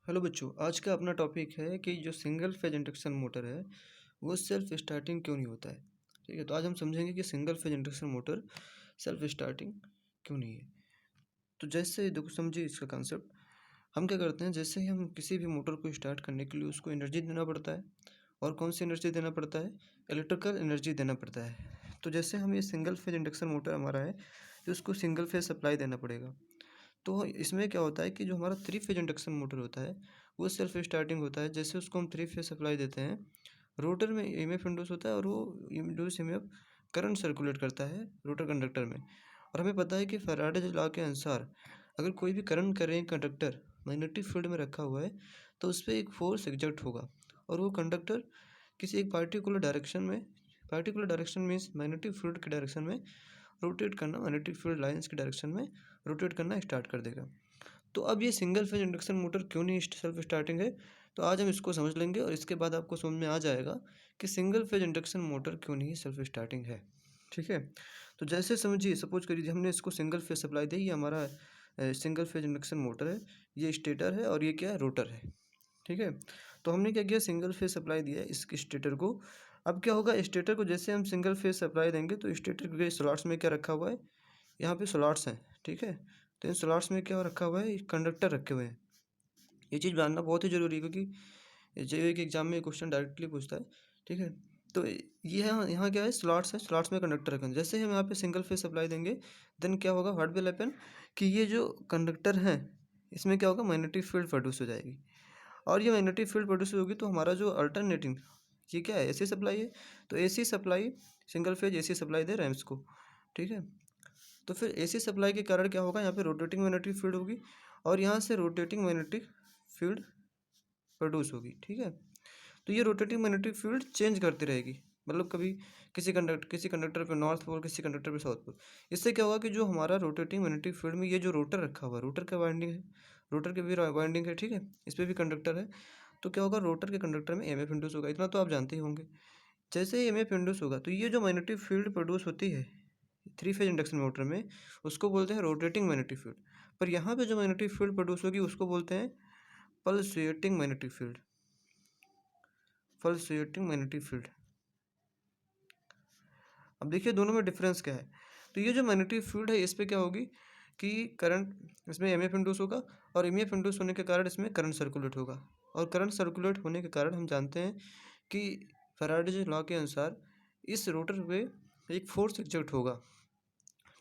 Hello बच्चों, आज का अपना टॉपिक है कि जो सिंगल फेज इंडक्शन मोटर है वो सेल्फ स्टार्टिंग क्यों नहीं होता है। ठीक है, तो आज हम समझेंगे कि single phase induction motor self starting क्यों नहीं है। तो जैसे देखो समझिए इसका कंसेप्ट। हम क्या करते हैं, जैसे ही हम किसी भी मोटर को स्टार्ट करने के लिए उसको एनर्जी देना पड़ता है। और कौन सी एनर्जी देना पड़ता है? इलेक्ट्रिकल एनर्जी देना पड़ता है। तो जैसे हम ये सिंगल फेज इंडक्शन मोटर हमारा है तो उसको सिंगल फेज सप्लाई देना पड़ेगा। तो इसमें क्या होता है कि जो हमारा थ्री फेज इंडक्शन मोटर होता है वो सेल्फ स्टार्टिंग होता है। जैसे उसको हम थ्री फेज सप्लाई देते हैं, रोटर में ईएमएफ इंड्यूस होता है और वो इंड्यूस ईएमएफ करंट सर्कुलेट करता है रोटर कंडक्टर में। और हमें पता है कि फैराडे लॉ के अनुसार अगर कोई भी current current conductor magnetic field में रखा हुआ है तो उस पर एक फोर्स एग्जर्ट होगा और वो कंडक्टर किसी एक particular direction means magnetic field के डायरेक्शन में रोटेट करना, मैग्नेटिक फील्ड लाइंस की डायरेक्शन में रोटेट करना स्टार्ट कर देगा। तो अब ये सिंगल फेज इंडक्शन मोटर क्यों नहीं सेल्फ स्टार्टिंग है, तो आज हम इसको समझ लेंगे और इसके बाद आपको समझ में आ जाएगा कि सिंगल फेज इंडक्शन मोटर क्यों नहीं सेल्फ स्टार्टिंग है। ठीक है, तो जैसे समझिए, सपोज करिए हमने इसको सिंगल फेज सप्लाई दी। ये हमारा सिंगल फेज इंडक्शन मोटर है, ये स्टेटर है और ये क्या है, रोटर है। ठीक है, तो हमने क्या किया, सिंगल फेज सप्लाई दिया है इसके स्टेटर को। अब क्या होगा, स्टेटर को जैसे हम सिंगल फेज सप्लाई देंगे तो स्टेटर के स्लॉट्स में क्या रखा हुआ है, यहाँ पे स्लॉट्स हैं। ठीक है, तो इन स्लॉट्स में क्या रखा हुआ है, कंडक्टर रखे हुए हैं। ये चीज़ जानना बहुत ही जरूरी है क्योंकि जेईई के एग्जाम में क्वेश्चन डायरेक्टली पूछता है। ठीक है, तो ये यहाँ क्या है, स्लॉट्स है, स्लॉट्स में कंडक्टर रखें। जैसे हम यहाँ पे सिंगल फेज सप्लाई देंगे देन क्या होगा, व्हाट विल हैपन कि ये जो कंडक्टर हैं इसमें क्या होगा, मैग्नेटिक फील्ड प्रोड्यूस हो जाएगी। और ये मैग्नेटिक फील्ड प्रोड्यूस होगी तो हमारा जो अल्टरनेटिंग, ये क्या है, एसी सप्लाई है। तो AC supply, single phase AC supply दे रहे हैं इसको। ठीक है, तो फिर एसी सप्लाई के कारण क्या होगा, यहाँ पे रोटेटिंग मैग्नेटिक फील्ड होगी और यहाँ से रोटेटिंग मैग्नेटिक फील्ड प्रोड्यूस होगी। ठीक है, तो ये रोटेटिंग मैग्नेटिक फील्ड चेंज करती रहेगी, मतलब कभी किसी कंडक्टर पे नॉर्थ पोल, किसी कंडक्टर पे साउथ पोल। इससे क्या होगा कि जो हमारा रोटेटिंग मैग्नेटिक फील्ड में ये जो रोटर रखा हुआ है, रोटर का वाइंडिंग है, रोटर के भी वाइंडिंग है। ठीक है, इस पर भी कंडक्टर है। तो क्या होगा, रोटर के कंडक्टर में ईएमएफ इंड्यूस होगा, इतना तो आप जानते ही होंगे। जैसे ही ईएमएफ इंड्यूस होगा तो ये जो मैग्नेटिक फील्ड प्रोड्यूस होती है थ्री फेज इंडक्शन मोटर में, उसको बोलते हैं रोटेटिंग मैग्नेटिक फील्ड। पर यहाँ पे जो मैग्नेटिक फील्ड प्रोड्यूस होगी उसको बोलते हैं pulsating magnetic field. Pulsating magnetic field. अब देखिए दोनों में डिफरेंस क्या है। तो ये जो मैग्नेटिक फील्ड है इस पर क्या होगी कि करंट, इसमें एमएफ इंड्यूस होगा और एमएफ इंड्यूस होने के कारण इसमें करंट सर्कुलेट होगा। और करंट सर्कुलेट होने के कारण हम जानते हैं कि फैराडे लॉ के अनुसार इस रोटर पे एक फोर्स एग्जर्ट होगा।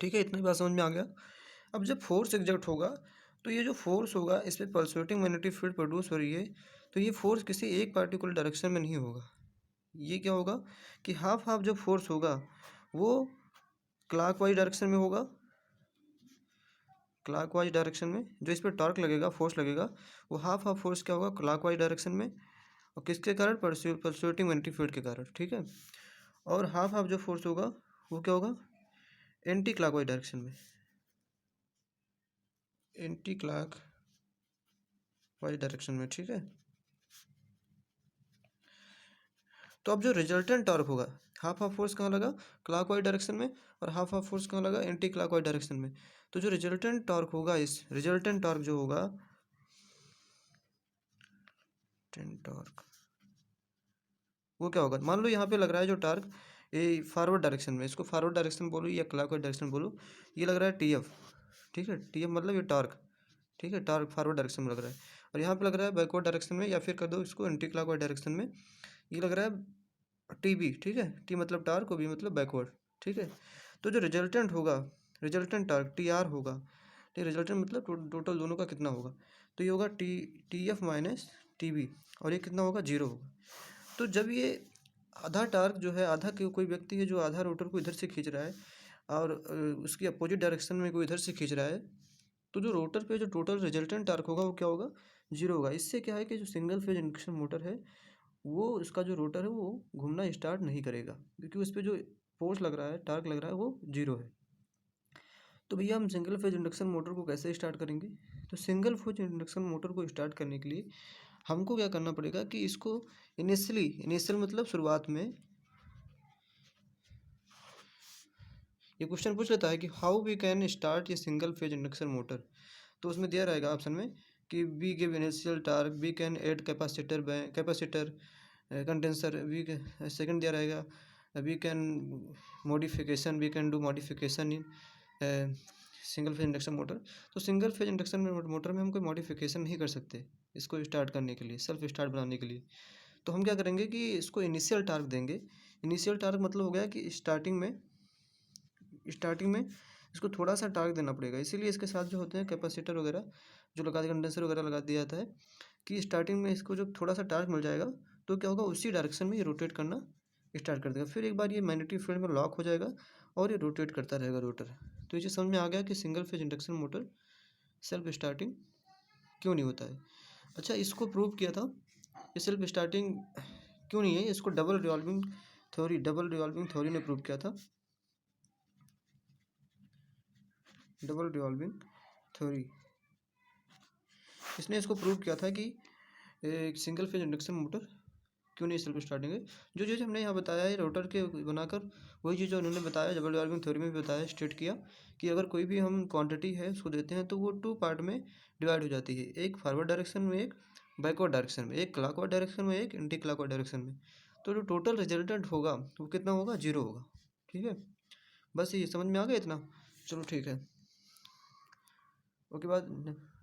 ठीक है, इतनी बात समझ में आ गया। अब जब फोर्स एग्जर्ट होगा तो ये जो फोर्स होगा इस पर पल्सेटिंग मैग्नेटिक फील्ड प्रोड्यूस हो रही है, तो ये फोर्स किसी एक पार्टिकुलर डायरेक्शन में नहीं होगा। ये क्या होगा कि हाफ हाफ जो फोर्स होगा वो क्लॉकवाइज डायरेक्शन में होगा। क्लॉकवाइज डायरेक्शन में जो इस पर टॉर्क लगेगा, फोर्स लगेगा, वो हाफ हाफ फोर्स क्या होगा, क्लॉकवाइज डायरेक्शन में। और किसके कारण, पल्सेटिंग मैग्नेटिक फील्ड के कारण। ठीक है, और हाफ हाफ जो फोर्स होगा वो क्या होगा, एंटी क्लॉकवाइज डायरेक्शन में, एंटी क्लॉकवाइज डायरेक्शन में। ठीक है, तो अब जो रिजल्टेंट टॉर्क होगा, हाफ हाफ फोर्स कहाँ लगा, क्लॉकवाइज डायरेक्शन में, और हाफ हाफ फोर्स कहाँ लगा, एंटी क्लॉकवाइज डायरेक्शन में। तो जो रिजल्टेंट टॉर्क होगा, इस रिजल्टेंट टॉर्क जो होगा, टॉर्क वो क्या होगा, मान लो यहाँ पे लग रहा है जो टॉर्क, ये फॉरवर्ड डायरेक्शन में, इसको फॉरवर्ड डायरेक्शन बोलो या क्लॉकवाइज डायरेक्शन बोलो, ये लग रहा है टीएफ। ठीक है, टीएफ मतलब ये टॉर्क। ठीक है, टॉर्क फॉरवर्ड डायरेक्शन में लग रहा है। और यहाँ पे लग रहा है बैकवर्ड डायरेक्शन में, या फिर कर दो इसको एंटी क्लॉकवाइज डायरेक्शन में, ये लग रहा है टीबी। ठीक है, टी मतलब टॉर्क, बी मतलब बैकवर्ड। ठीक है, तो जो रिजल्टेंट होगा, रिजल्टेंट टॉर्क टी आर होगा। ठीक, रिजल्टेंट मतलब टोटल दोनों का कितना होगा, तो ये होगा T F minus T B, और ये कितना होगा, जीरो होगा। तो जब ये आधा टार्क जो है, आधा कोई व्यक्ति है जो आधा रोटर को इधर से खींच रहा है और उसकी अपोजिट डायरेक्शन में कोई इधर से खींच रहा है, तो जो रोटर पे जो टोटल रिजल्टेंट टार्क होगा वो क्या होगा, जीरो होगा। इससे क्या है कि जो सिंगल फेज इंडक्शन मोटर है वो, उसका जो रोटर है वो घूमना स्टार्ट नहीं करेगा क्योंकि उस पर जो फोर्स लग रहा है, टार्क लग रहा है, वो जीरो है। तो भैया हम सिंगल फेज इंडक्शन मोटर को कैसे स्टार्ट करेंगे, तो सिंगल फेज इंडक्शन मोटर को स्टार्ट करने के लिए हमको क्या करना पड़ेगा कि इसको इनिशियल मतलब शुरुआत में, ये क्वेश्चन पूछ लेता है कि हाउ वी कैन स्टार्ट ये सिंगल फेज इंडक्शन मोटर। तो उसमें दिया रहेगा ऑप्शन में कि we give initial torque, we can add capacitor condenser, we second दिया रहेगा we can modification, we can do modification in single phase induction motor. तो सिंगल फेज इंडक्शन मोटर में हम कोई मॉडिफिकेशन नहीं कर सकते इसको स्टार्ट करने के लिए, सेल्फ स्टार्ट बनाने के लिए। तो हम क्या करेंगे कि इसको इनिशियल टार्क देंगे। इनिशियल टार्क मतलब हो गया कि स्टार्टिंग में इसको थोड़ा सा टार्क देना पड़ेगा, इसीलिए इसके साथ जो होते हैं कैपेसिटर वगैरह जो लगा दिया, कंडेंसर वगैरह लगा दिया जाता है कि स्टार्टिंग में इसको जब थोड़ा सा टार्क मिल जाएगा तो क्या होगा, उसी डायरेक्शन में ये रोटेट करना स्टार्ट कर देगा। फिर एक बार ये मैग्नेटिक फील्ड में लॉक हो जाएगा और ये रोटेट करता रहेगा रोटर। तो ये चीज़ समझ में आ गया कि single phase induction motor self starting क्यों नहीं होता है। अच्छा, इसको प्रूव किया था ये सेल्फ स्टार्टिंग क्यों नहीं है, इसको डबल रिवॉल्विंग थ्योरी ने प्रूव किया था। डबल रिवॉल्विंग थ्योरी, इसने इसको प्रूव किया था कि एक सिंगल फेज इंडक्शन मोटर क्यों नहीं सेल्फ स्टार्टिंग है। जो चीज़ हमने यहाँ बताया है रोटर के बनाकर, वही चीज़ जो उन्होंने बताया डबल रिवॉल्विंग थ्योरी में भी बताया, स्टेट किया कि अगर कोई भी हम क्वांटिटी है उसको देते हैं तो वो 2 पार्ट में डिवाइड हो जाती है, एक फॉरवर्ड डायरेक्शन में, एक बैकवर्ड डायरेक्शन में, एक क्लॉकवाइज डायरेक्शन में, एक एंटी क्लॉकवाइज डायरेक्शन में। तो जो टोटल रिजल्टेंट होगा वो कितना होगा, 0 होगा। ठीक है, बस ये समझ में आ गया इतना। चलो ठीक है, ओके बाद।